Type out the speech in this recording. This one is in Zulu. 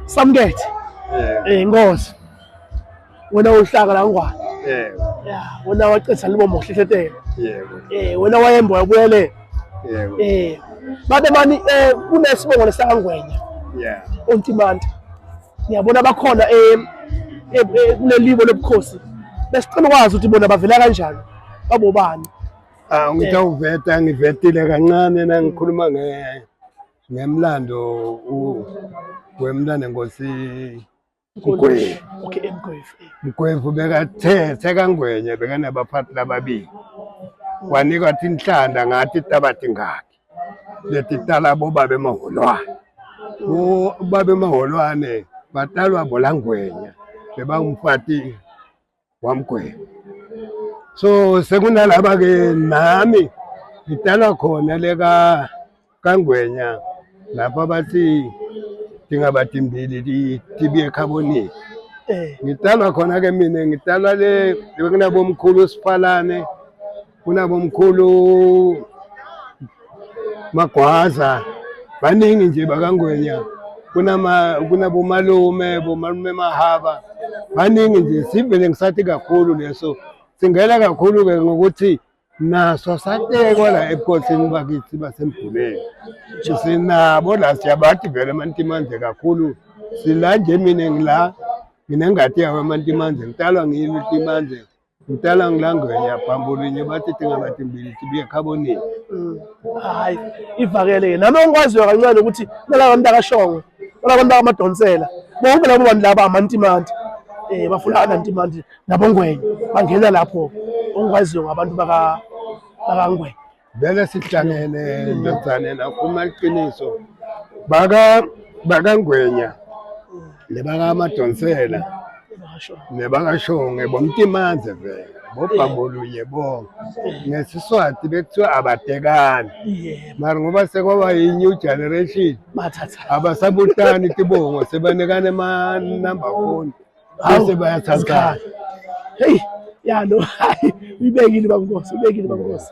Samkethe. Inkosi. Wena uhlaka la ngwane. Yeah, wena waqetha libo mohlehlethela. Wena wayembo yakuyele. Babe mani kunesibongo lesangwenya. Ontimanta. Ngiyabona bakhona kulelibo lobukhosi. Besicela ukwazi ukuthi bona bavela kanjani. Babobani. Ngitawuveta ngivetile kancane nangikhuluma ngemlando wemlando Nkosi Mgwevu. Okay, Mgwevu. Mgwevu bekathethe kaNgwenya bekanabaphathi lababili. Wanikwa tinhlanda ngathi tabati ngaki. Leti tala bobabe maholwane. Bobabe maholwane batalwa bolangwenya bebangumfati wamgwevu. So sekunalaba ke nami ngitala khona leka kaNgwenya lapha bathi dingabatimbili tibiye carbonate. Ngitala khona ke mina ngitala le kunabomkhulu Siphalane, kunabomkhulu Magwaza, baningi nje bakaNgwenya, kunabomalume Mahaba, baningi nje sivele ngisathi kakhulu leso. Singela kakhulu ke ngokuthi naso satekwa la ebukhosini bakithi basemguleni. Sinabo la siyabathi vele amantimanze kakhulu. Sila nje mina ngila nginengati yawo amantimanze ngitalwa ngiyini timanze. Ngitala ngilangwenya phambulini bathi dingabatimbili tibiye carbonate. Hayi ivakele nami ngikwaziyo kancane ukuthi nala bantu akashongo, nala bantu amadonsela. Bonke labo bantu laba amantimanti. Bafuna nantimanti nabongwenya bangena lapho ongikwaziyo ngabantu bakaNgwenya. Vele sihlangene ndodzane nakhuluma iqiniso bakaNgwenya nebakamadonsela nebakashonge bomtimanze vele bobhabulunye bonke ngesiswati bekuthiwa abatekani. Mara ngoba sekwaba yi-new generation abasabutani tibongo sebanikane ama-number phone bese bayathathana. Hey, ya no, uyibekile bankosi, uyibekile bankosi.